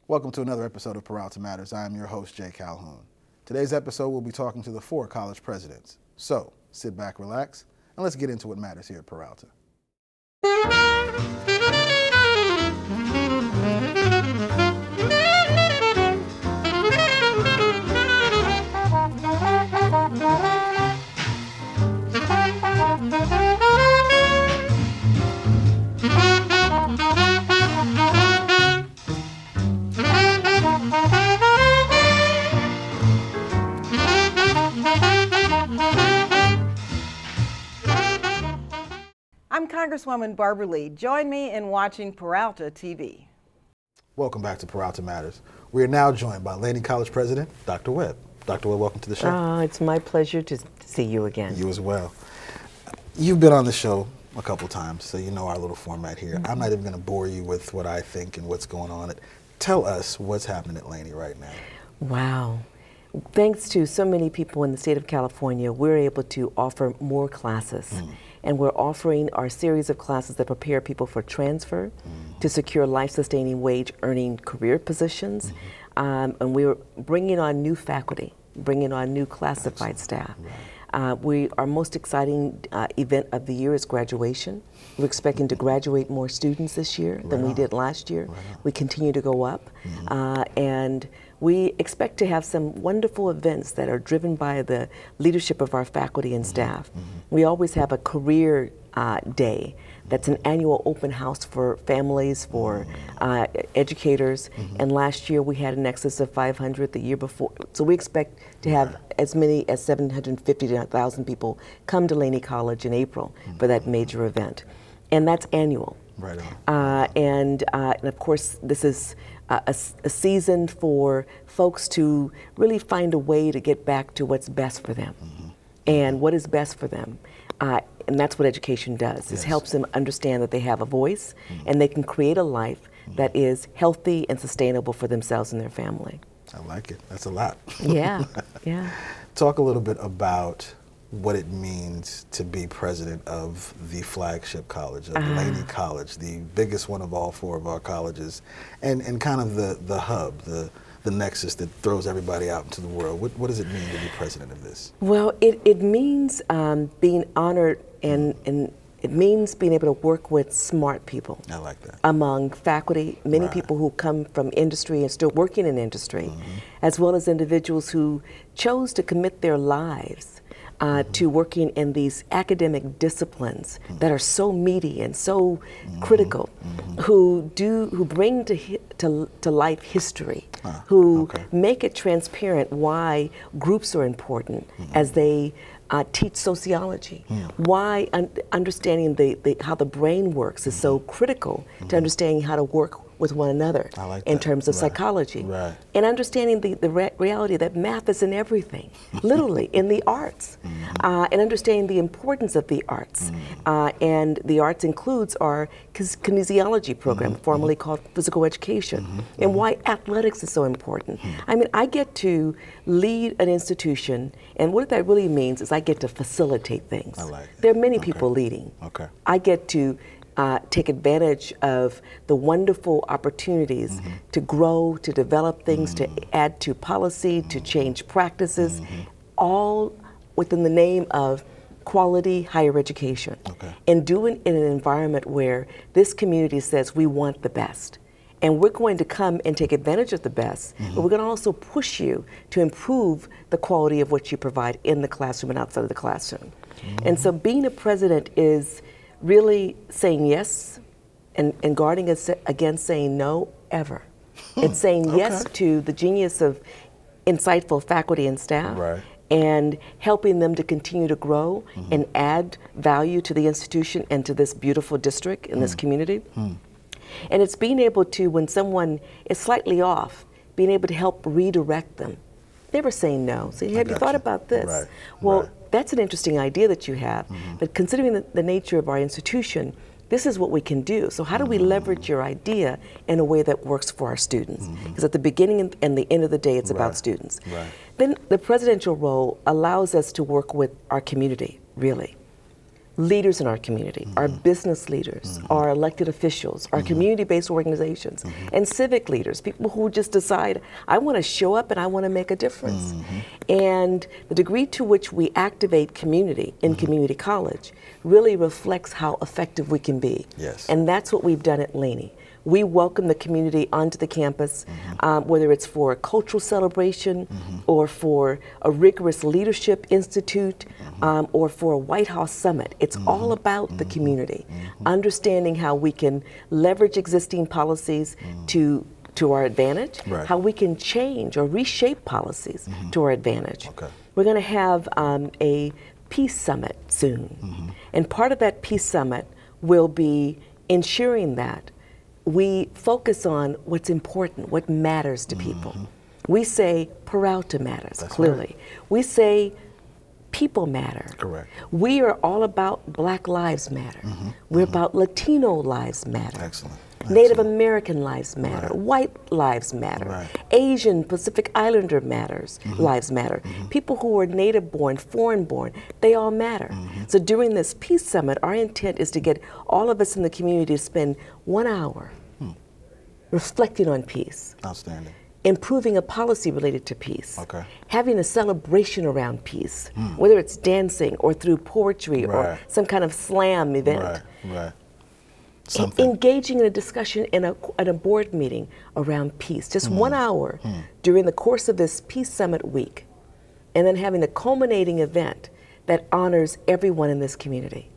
Welcome to another episode of Peralta Matters. I am your host, Jay Calhoun. Today's episode, we'll be talking to the 4 college presidents. So, sit back, relax, and let's get into what matters here at Peralta. I'm Congresswoman Barbara Lee. Join me in watching Peralta TV. Welcome back to Peralta Matters. We are now joined by Laney College President, Dr. Webb. Dr. Webb, welcome to the show. It's my pleasure to see you again. You as well. You've been on the show a couple times, so you know our little format here. I'm not even going to bore you with what I think and what's going on. Tell us what's happening at Laney right now. Wow. Thanks to so many people in the state of California, we're able to offer more classes. And we're offering our series of classes that prepare people for transfer, to secure life-sustaining wage-earning career positions. And we're bringing on new faculty, bringing on new classified staff. Our most exciting event of the year is graduation. We're expecting to graduate more students this year than we did last year. We continue to go up. And we expect to have some wonderful events that are driven by the leadership of our faculty and staff. We always have a career day that's an annual open house for families, for educators, and last year we had an excess of 500 the year before. So we expect to have as many as 750 to 1,000 people come to Laney College in April for that major event. And that's annual. Right on. And of course, this is a season for folks to really find a way to get back to what's best for them. And what is best for them. And that's what education does. It helps them understand that they have a voice and they can create a life that is healthy and sustainable for themselves and their family. I like it. That's a lot. Yeah, yeah. Talk a little bit about what it means to be president of the flagship college, of Laney College, the biggest one of all 4 of our colleges, and kind of the hub, the nexus that throws everybody out into the world. What does it mean to be president of this? Well, it means being honored and it means being able to work with smart people. I like that. Among faculty, many people who come from industry and still working in industry, as well as individuals who chose to commit their lives to working in these academic disciplines that are so meaty and so critical, who bring to life history, who make it transparent why groups are important as they teach sociology, why understanding how the brain works is so critical to understanding how to work with one another in terms of psychology, and understanding the reality that math is in everything, literally in the arts, and understanding the importance of the arts. And the arts includes our kinesiology program, formerly called physical education, and why athletics is so important. I mean, I get to lead an institution, and what that really means is I get to facilitate things. There are many people leading. I get to take advantage of the wonderful opportunities to grow, to develop things, to add to policy, to change practices, all within the name of quality higher education. And doing it in an environment where this community says we want the best. And we're going to come and take advantage of the best, but we're going to also push you to improve the quality of what you provide in the classroom and outside of the classroom. And so being a president is really saying yes and guarding us against saying no ever. It's saying yes to the genius of insightful faculty and staff and helping them to continue to grow and add value to the institution and to this beautiful district and this community. And it's being able to, when someone is slightly off, being able to help redirect them. Never saying no. So have you thought about this? Well, that's an interesting idea that you have. But considering the nature of our institution, this is what we can do. So how do we leverage your idea in a way that works for our students? Because at the beginning and the end of the day, it's about students. Then the presidential role allows us to work with our community, really. leaders in our community, our business leaders, our elected officials, our community-based organizations, and civic leaders, people who just decide, I want to show up and I want to make a difference. And the degree to which we activate community in community college really reflects how effective we can be. Yes. And that's what we've done at Laney. We welcome the community onto the campus, whether it's for a cultural celebration or for a rigorous leadership institute or for a White House summit. It's all about the community, understanding how we can leverage existing policies to our advantage, how we can change or reshape policies to our advantage. Okay. We're going to have a peace summit soon. And part of that peace summit will be ensuring that we focus on what's important, what matters to people. We say Peralta matters, clearly. We say people matter. Correct. We are all about Black Lives Matter. We're about Latino lives matter. Excellent. Native American lives matter. White lives matter. Asian, Pacific Islander lives matter. People who are native born, foreign born, they all matter. So during this Peace Summit, our intent is to get all of us in the community to spend 1 hour reflecting on peace. Outstanding. Improving a policy related to peace. Okay. Having a celebration around peace, whether it's dancing or through poetry or some kind of slam event. Engaging in a discussion in a board meeting around peace, just 1 hour during the course of this Peace Summit week, and then having a culminating event that honors everyone in this community.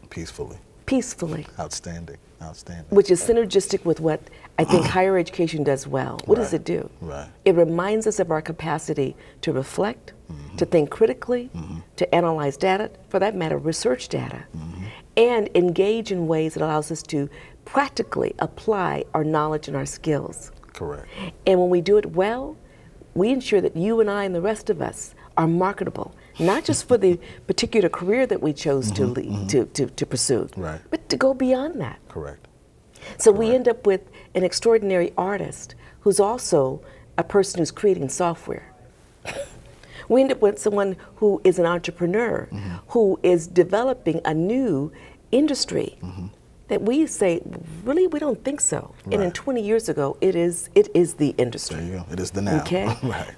Peacefully. Peacefully. Outstanding. Outstanding. Which is synergistic with what I think higher education does well. What does it do? It reminds us of our capacity to reflect, to think critically, to analyze data, for that matter, research data, and engage in ways that allows us to practically apply our knowledge and our skills. Correct. And when we do it well, we ensure that you and I and the rest of us are marketable, not just for the particular career that we chose to pursue, but to go beyond that. Correct. So we end up with an extraordinary artist who's also a person who's creating software. We end up with someone who is an entrepreneur, who is developing a new industry that we say, really, we don't think so. And in 20 years ago, it is the industry. There you go. It is the now. Okay?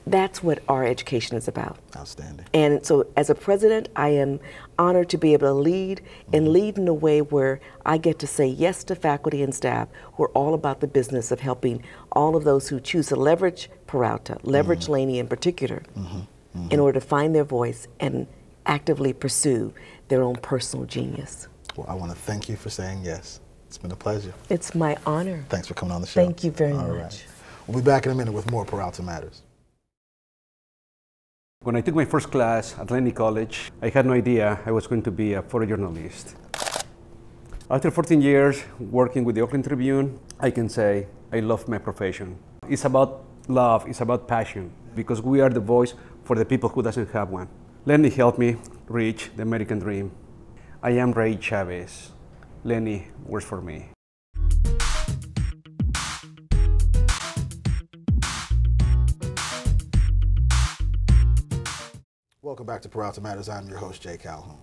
That's what our education is about. Outstanding. And so as a president, I am honored to be able to lead and lead in a way where I get to say yes to faculty and staff who are all about the business of helping all of those who choose to leverage Peralta, leverage Laney in particular, in order to find their voice and actively pursue their own personal genius. Well, I want to thank you for saying yes. It's been a pleasure. It's my honor. Thanks for coming on the show. Thank you very much. Right. We'll be back in a minute with more Peralta Matters. When I took my first class at Laney College, I had no idea I was going to be a photojournalist. After 14 years working with the Oakland Tribune, I can say I love my profession. It's about love, it's about passion, because we are the voice for the people who doesn't have one. Laney helped me reach the American dream. I am Ray Chavez. Laney works for me. Welcome back to Peralta Matters. I'm your host, Jay Calhoun.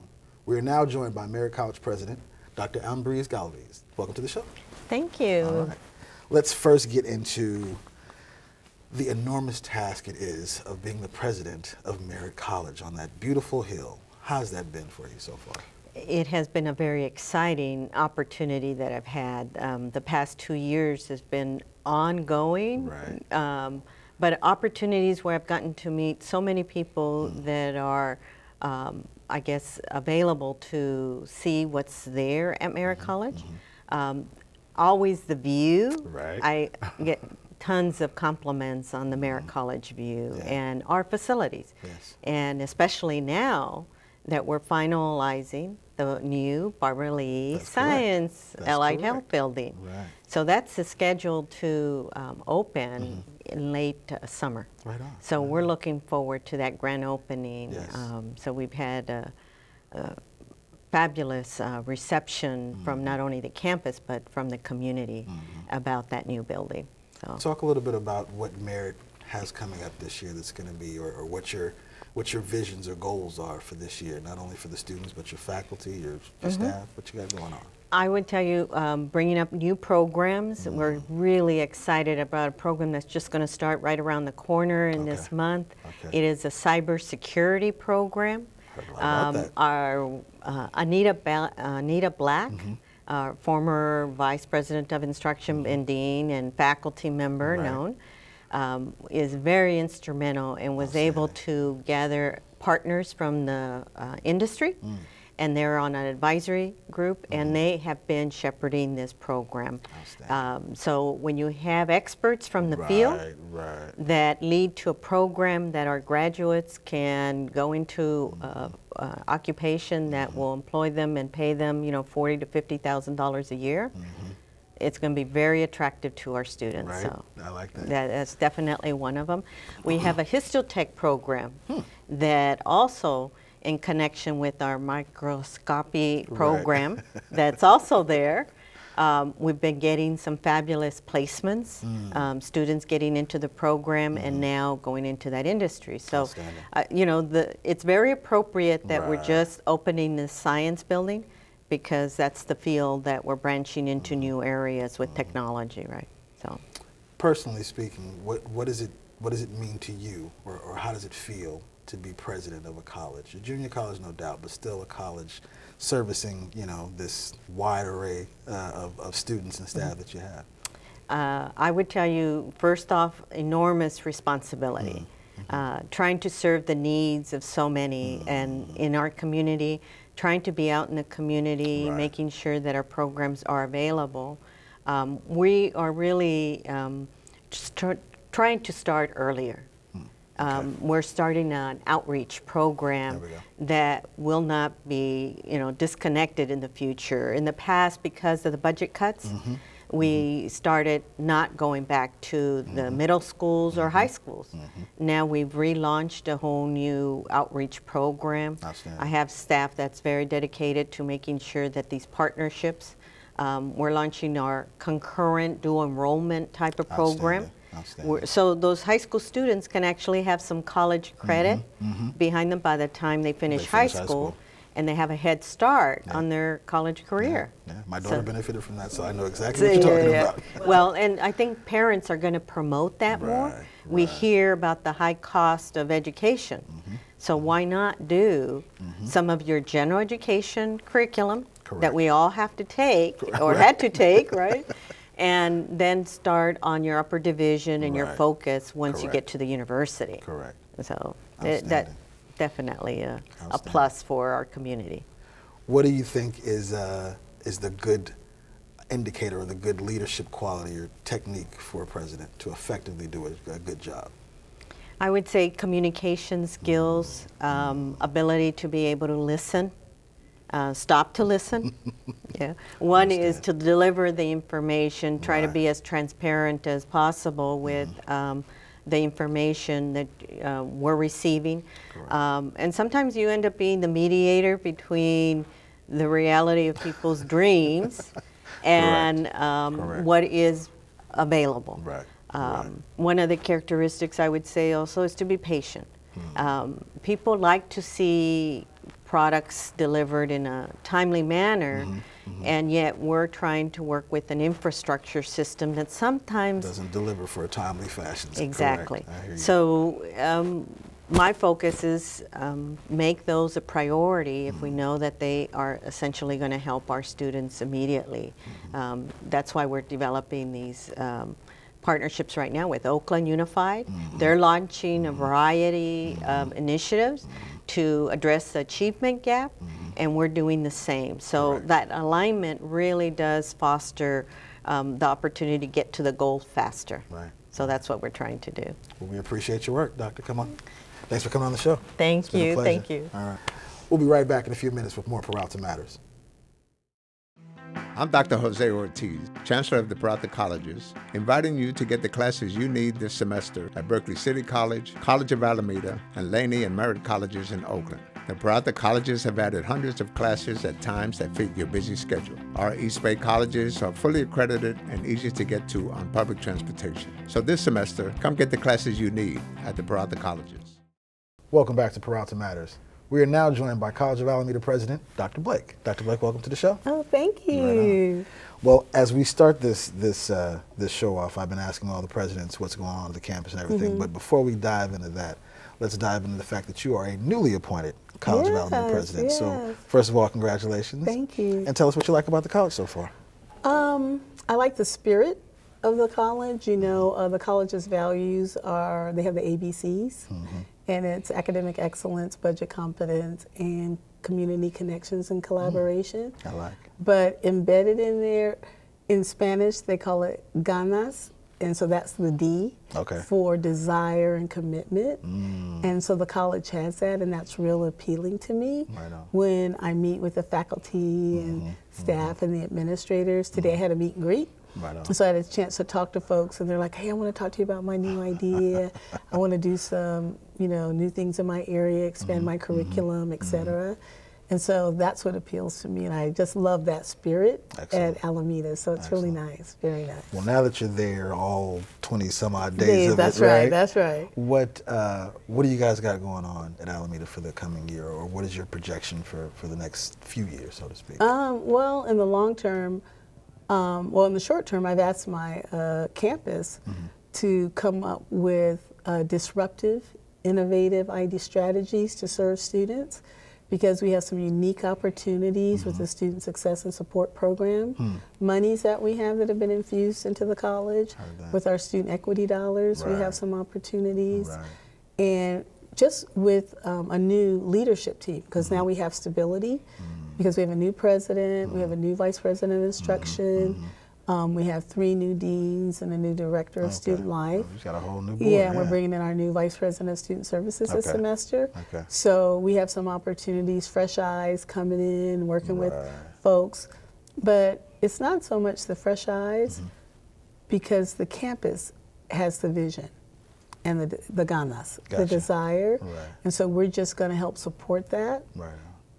We are now joined by Merritt College President, Dr. Ambriz-Galaviz. Welcome to the show. Thank you. All right. Let's first get into the enormous task it is of being the president of Merritt College on that beautiful hill. How's that been for you so far? It has been a very exciting opportunity that I've had. The past 2 years has been ongoing, but opportunities where I've gotten to meet so many people that are, I guess, available to see what's there at Merritt College. Always the view. I get tons of compliments on the Merritt College view and our facilities. And especially now that we're finalizing the new Barbara Lee Science Allied Health Building. So that's scheduled to open in late summer. So we're looking forward to that grand opening. So we've had a fabulous reception from not only the campus but from the community about that new building. So talk a little bit about what Merritt has coming up this year that's going to be, or what you're what your visions or goals are for this year, not only for the students, but your faculty, your staff, what you got going on? I would tell you, bringing up new programs. We're really excited about a program that's just going to start right around the corner in this month. It is a cybersecurity program. Our Anita Black, our former Vice President of Instruction and Dean and faculty member known, is very instrumental and was able to gather partners from the industry. And they're on an advisory group, and they have been shepherding this program. So when you have experts from the field that lead to a program that our graduates can go into occupation that will employ them and pay them, you know, $40,000 to $50,000 a year, it's going to be very attractive to our students. So I like that. That's definitely one of them. We have a histotech program that also, in connection with our microscopy program that's also there. We've been getting some fabulous placements, students getting into the program and now going into that industry. So, you know, it's very appropriate that we're just opening the science building, because that's the field that we're branching into new areas with technology, right? So, personally speaking, what does it mean to you, or how does it feel to be president of a college? A junior college, no doubt, but still a college servicing, you know, this wide array of students and staff that you have. I would tell you, first off, enormous responsibility. Trying to serve the needs of so many and in our community, trying to be out in the community, making sure that our programs are available. We are really trying to start earlier. We're starting an outreach program that will not be, you know, disconnected in the future. In the past, because of the budget cuts, we started not going back to the middle schools or high schools. Now we've relaunched a whole new outreach program. I have staff that's very dedicated to making sure that these partnerships, we're launching our concurrent dual enrollment type of program. So those high school students can actually have some college credit behind them by the time they finish high school, and they have a head start on their college career. My daughter benefited from that, so I know exactly what you're talking about. Well, and I think parents are going to promote that more. We hear about the high cost of education, so why not do some of your general education curriculum that we all have to take, or had to take, right? And then start on your upper division and your focus once you get to the university. So that's definitely a plus for our community. What do you think is the good indicator or the good leadership quality or technique for a president to effectively do a good job? I would say communication skills, ability to be able to listen. Stop to listen. One is to deliver the information, try to be as transparent as possible with the information that we're receiving. And sometimes you end up being the mediator between the reality of people's dreams and what is available. One of the characteristics I would say also is to be patient. People like to see products delivered in a timely manner, and yet we're trying to work with an infrastructure system that sometimes doesn't deliver for a timely fashion. Exactly. So my focus is make those a priority if we know that they are essentially going to help our students immediately. That's why we're developing these partnerships right now with Oakland Unified. They're launching a variety of initiatives to address the achievement gap, and we're doing the same. So that alignment really does foster the opportunity to get to the goal faster. So that's what we're trying to do. Well, we appreciate your work, Doctor. Come on. Thanks for coming on the show. Thank you. Thank you. All right. We'll be right back in a few minutes with more Peralta Matters. I'm Dr. Jose Ortiz, Chancellor of the Peralta Colleges, inviting you to get the classes you need this semester at Berkeley City College, College of Alameda, and Laney and Merritt colleges in Oakland. The Peralta Colleges have added hundreds of classes at times that fit your busy schedule. Our East Bay colleges are fully accredited and easy to get to on public transportation. So this semester, come get the classes you need at the Peralta Colleges. Welcome back to Peralta Matters. We are now joined by College of Alameda President, Dr. Blake. Dr. Blake, welcome to the show. Oh, thank you. Right. Well, as we start this show off, I've been asking all the presidents what's going on at the campus and everything. But before we dive into that, let's dive into the fact that you are a newly appointed College of Alameda President. Yes. So, first of all, congratulations. Thank you. And tell us what you like about the college so far. I like the spirit of the college. You know, the college's values are, they have the ABCs, and it's academic excellence, budget competence, and community connections and collaboration. I like. But embedded in there, in Spanish, they call it ganas, and so that's the D for desire and commitment. And so the college has that, and that's real appealing to me when I meet with the faculty and staff and the administrators. Today I had a meet and greet. So I had a chance to talk to folks, and they're like, hey, I want to talk to you about my new idea. I want to do some, you know, new things in my area, expand my curriculum, et cetera. And so that's what appeals to me, and I just love that spirit at Alameda. So it's really nice, very nice. Well, now that you're there, all 20-some-odd days of that's it, right? That's right. What do you guys got going on at Alameda for the coming year, or what is your projection for the next few years, so to speak? Well, in the long term, in the short term, I've asked my campus to come up with disruptive, innovative ID strategies to serve students, because we have some unique opportunities with the Student Success and Support Program. Monies that we have that have been infused into the college. With our student equity dollars, we have some opportunities. And just with a new leadership team, because now we have stability, because we have a new president, we have a new vice president of instruction, we have 3 new deans and a new director of student life. We've got a whole new board. Yeah, and we're bringing in our new vice president of student services this semester. So we have some opportunities, fresh eyes coming in, working with folks. But it's not so much the fresh eyes, because the campus has the vision and the ganas, the desire. And so we're just going to help support that.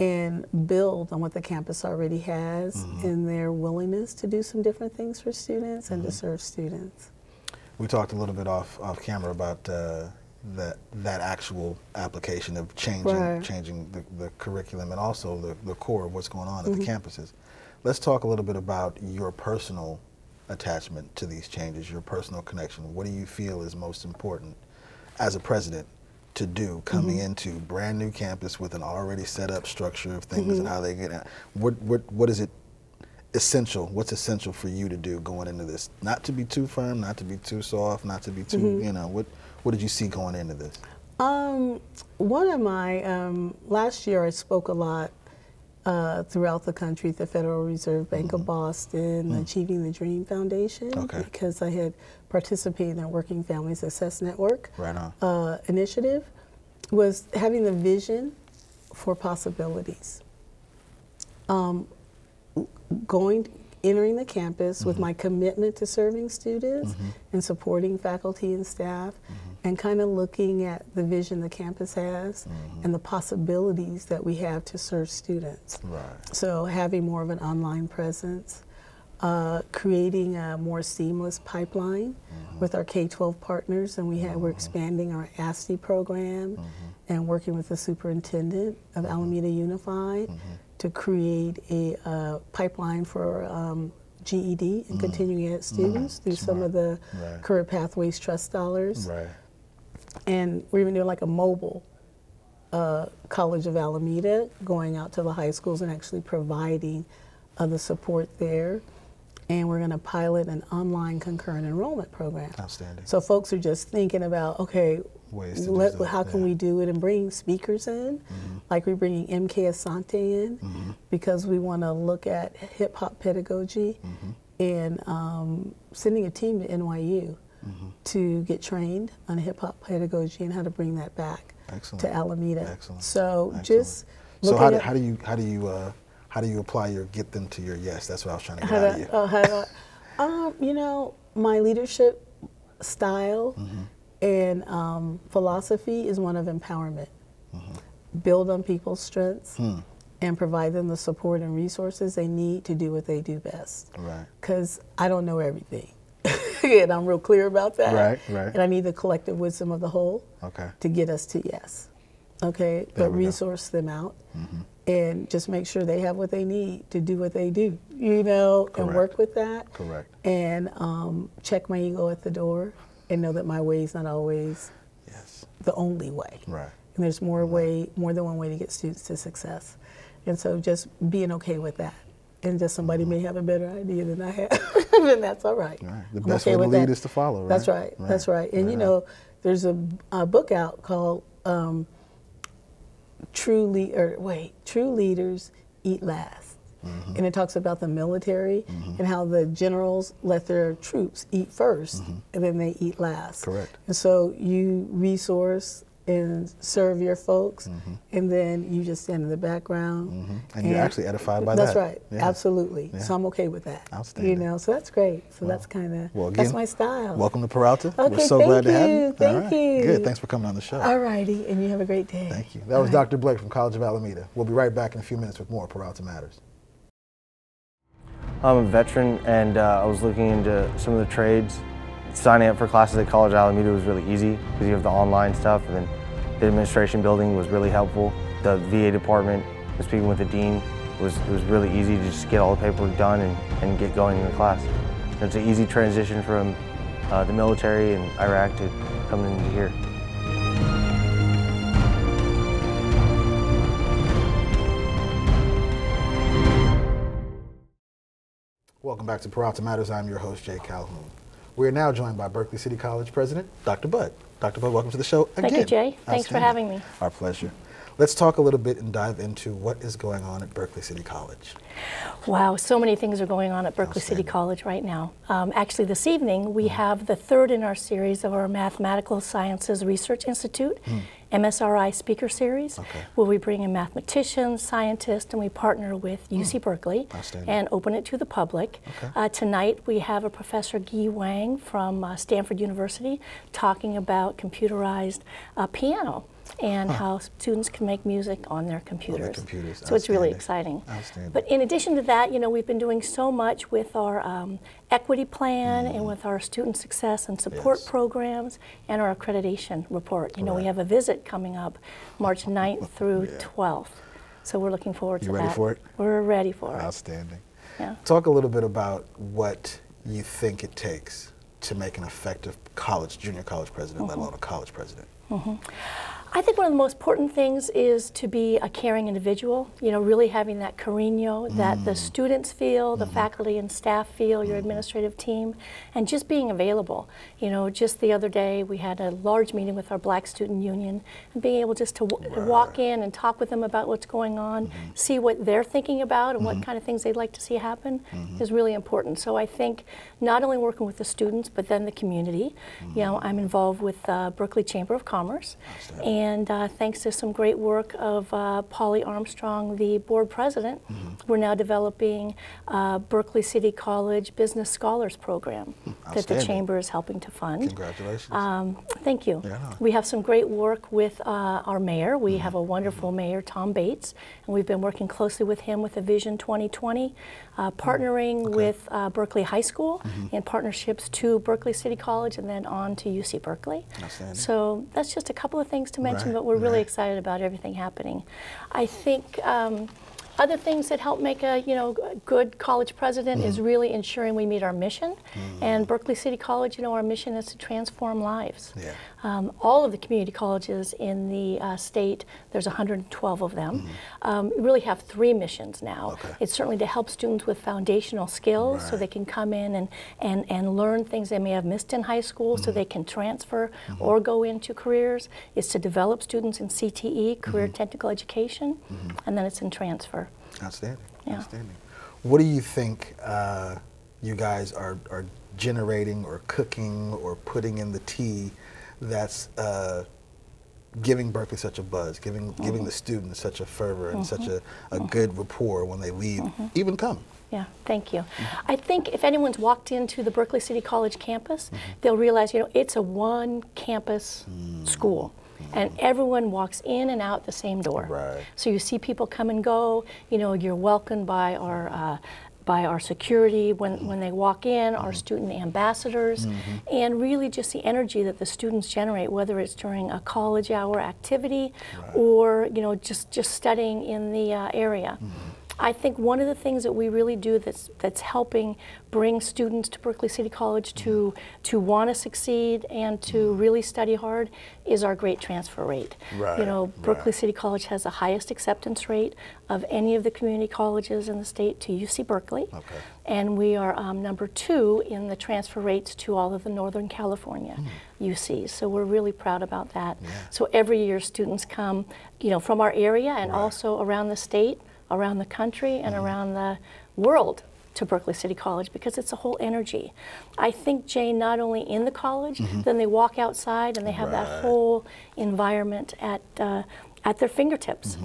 And build on what the campus already has in their willingness to do some different things for students and to serve students. We talked a little bit off camera about that actual application of changing the curriculum and also the core of what's going on at the campuses. Let's talk a little bit about your personal attachment to these changes, your personal connection. What do you feel is most important as a president to do coming into brand new campus with an already set up structure of things and how they get out? What is it essential? What's essential for you to do going into this? Not to be too firm, not to be too soft, not to be too, you know, what did you see going into this? One of my, last year I spoke a lot throughout the country at the Federal Reserve Bank of Boston, Achieving the Dream Foundation, because I had participated in their Working Family Success Network initiative, was having the vision for possibilities. Entering the campus with my commitment to serving students and supporting faculty and staff, and kind of looking at the vision the campus has and the possibilities that we have to serve students. So having more of an online presence, creating a more seamless pipeline with our K-12 partners, and we're expanding our ASTI program and working with the superintendent of Alameda Unified to create a pipeline for GED and continuing ed students through some of the Career Pathways Trust dollars. And we're even doing like a mobile College of Alameda, going out to the high schools and actually providing the support there. And we're going to pilot an online concurrent enrollment program. Outstanding. So folks are just thinking about, okay, ways to how can we do it, and bring speakers in, like we're bringing MK Asante in, because we want to look at hip hop pedagogy, and sending a team to NYU to get trained on hip hop pedagogy and how to bring that back to Alameda. So just so how do you apply your get them to your yes? That's what I was trying to get out of you. You know, my leadership style and philosophy is one of empowerment. Build on people's strengths and provide them the support and resources they need to do what they do best. Because I don't know everything. And I'm real clear about that. And I need the collective wisdom of the whole to get us to yes. okay, but resource them out and just make sure they have what they need to do what they do, you know, and work with that. Correct. And check my ego at the door and know that my way is not always the only way. Right. And there's more than one way to get students to success. And so just being okay with that. And just somebody may have a better idea than I have, and that's all right. Right. The best way to lead is to follow, right? That's right. Right. That's right. And you know, there's a book out called True Leaders Eat Last. And it talks about the military and how the generals let their troops eat first and then they eat last. Correct. And so you resource and serve your folks, and then you just stand in the background. And you're actually edified by that. That's right, Yeah. absolutely. Yeah. So I'm okay with that. Outstanding. You know, so that's great. So that's kind of, that's my style. Welcome to Peralta. Okay, We're so glad to have you. Thank you. Good, thanks for coming on the show. All righty, and you have a great day. Thank you. That was Dr. Blake from College of Alameda. We'll be right back in a few minutes with more Peralta Matters. I'm a veteran, and I was looking into some of the trades. Signing up for classes at College of Alameda was really easy because you have the online stuff, and then the administration building was really helpful. The VA department, speaking with the dean, it was really easy to just get all the paperwork done and get going in the class. It's an easy transition from the military in Iraq to coming into here. Welcome back to Peralta Matters. I'm your host, Jay Calhoun. We are now joined by Berkeley City College President, Dr. Budd. Dr. Budd, welcome to the show again. Thank you, Jay. Thanks for having me. Our pleasure. Let's talk a little bit and dive into what is going on at Berkeley City College. Wow, so many things are going on at Berkeley City College right now. Actually, this evening we have the third in our series of our Mathematical Sciences Research Institute, MSRI Speaker Series, where we bring in mathematicians, scientists, and we partner with UC Berkeley and open it to the public. Tonight we have a Professor Guy Wang from Stanford University talking about computerized piano and how students can make music on their computers. So it's really exciting. But in addition to that, you know, we've been doing so much with our equity plan and with our student success and support programs and our accreditation report. You know, we have a visit coming up March 9th through 12th. So we're looking forward to that. You ready for it? We're ready for it. Outstanding. Yeah. Talk a little bit about what you think it takes to make an effective junior college president, let alone a college president. I think one of the most important things is to be a caring individual, you know, really having that cariño that the students feel, the faculty and staff feel, your administrative team, and just being available. You know, just the other day we had a large meeting with our Black Student Union, and being able just to walk in and talk with them about what's going on, see what they're thinking about and what kind of things they'd like to see happen is really important. So I think not only working with the students, but then the community. You know, I'm involved with Berkeley Chamber of Commerce, and thanks to some great work of Polly Armstrong, the board president, we're now developing Berkeley City College Business Scholars Program that the Chamber is helping to fund. Congratulations. Thank you. We have some great work with our mayor. We have a wonderful mayor, Tom Bates, and we've been working closely with him with the Vision 2020, partnering with Berkeley High School in partnerships to Berkeley City College and then on to UC Berkeley. So that's just a couple of things to mention, but we're really excited about everything happening. I think other things that help make a good college president is really ensuring we meet our mission. And Berkeley City College, our mission is to transform lives. All of the community colleges in the state, there's 112 of them, really have 3 missions now. It's certainly to help students with foundational skills so they can come in and learn things they may have missed in high school so they can transfer or go into careers. It's to develop students in CTE, career technical education, and then it's in transfer. Outstanding. Outstanding. What do you think you guys are generating or cooking or putting in the tea that's giving Berkeley such a buzz, giving the students such a fervor and such a good rapport when they leave, even come? Yeah, thank you. I think if anyone's walked into the Berkeley City College campus, they'll realize, it's a one-campus school. And everyone walks in and out the same door. So you see people come and go. You're welcomed by our by our security when they walk in, our student ambassadors, and really just the energy that the students generate, whether it's during a college hour activity or just studying in the area. I think one of the things that we really do that's helping bring students to Berkeley City College to want to succeed and to really study hard is our great transfer rate. Berkeley City College has the highest acceptance rate of any of the community colleges in the state to UC Berkeley. And we are #2 in the transfer rates to all of the Northern California UCs. So we're really proud about that. So every year students come, from our area and also around the state, around the country, and around the world to Berkeley City College, because it's a whole energy. I think, Jay, not only in the college, then they walk outside and they have that whole environment at their fingertips.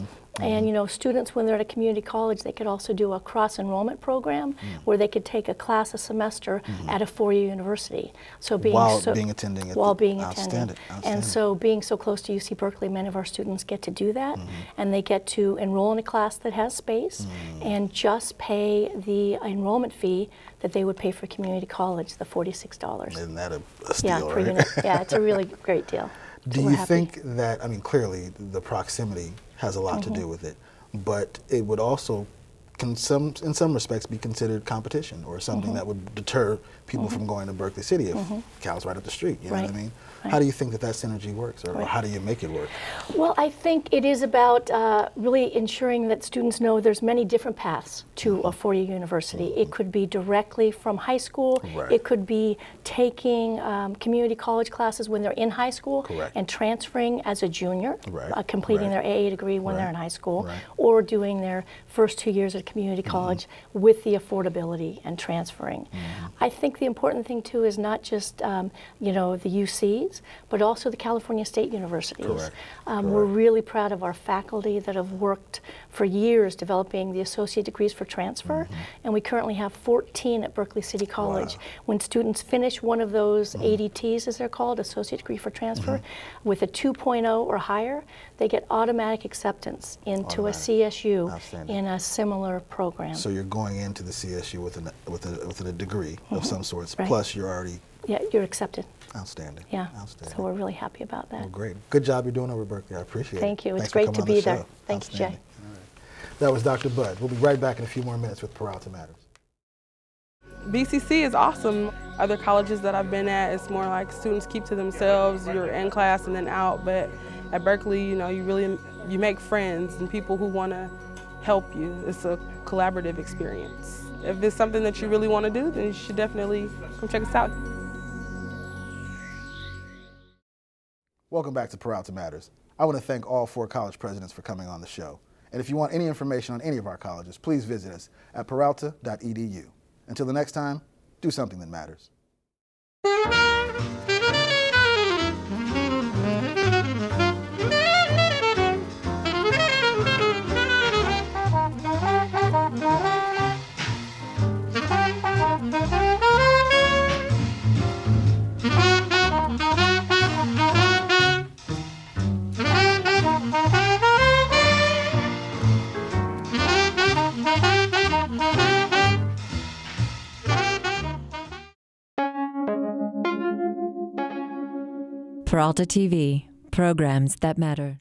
And students, when they're at a community college, they could also do a cross-enrollment program where they could take a class a semester at a four-year university. So while being attending. Outstanding. And so being so close to UC Berkeley, many of our students get to do that, and they get to enroll in a class that has space and just pay the enrollment fee that they would pay for community college, the $46. Isn't that a steal, per unit. Yeah, it's a really great deal. Do you think that, clearly the proximity has a lot to do with it, but it would also, in some respects, be considered competition or something that would deter people from going to Berkeley City if Cal's right up the street, you know what I mean? How do you think that synergy works, or how do you make it work? Well, I think it is about really ensuring that students know there's many different paths to a four-year university. It could be directly from high school. It could be taking community college classes when they're in high school and transferring as a junior, completing their AA degree when they're in high school, or doing their first 2 years at community college with the affordability and transferring. I think the important thing too is not just the UCs, but also the California State Universities. We're really proud of our faculty that have worked for years developing the associate degrees for transfer, and we currently have 14 at Berkeley City College. When students finish one of those ADTs, as they're called, associate degree for transfer, with a 2.0 or higher, they get automatic acceptance into a CSU in a similar program. So you're going into the CSU with a degree of some sorts, plus you're already... Yeah, you're accepted. Outstanding. Yeah. Outstanding. So we're really happy about that. Well, great. Good job you're doing over at Berkeley. I appreciate it. Thank you. Thanks It's great to be there. Thank you, Jay. All right. That was Dr. Budd. We'll be right back in a few more minutes with Peralta Matters. BCC is awesome. Other colleges that I've been at, it's more like students keep to themselves. You're in class and then out. But at Berkeley, you make friends and people who want to help you. It's a collaborative experience. If it's something that you really want to do, then you should definitely come check us out. Welcome back to Peralta Matters. I want to thank all 4 college presidents for coming on the show. And if you want any information on any of our colleges, please visit us at peralta.edu. Until the next time, do something that matters. Peralta TV, programs that matter.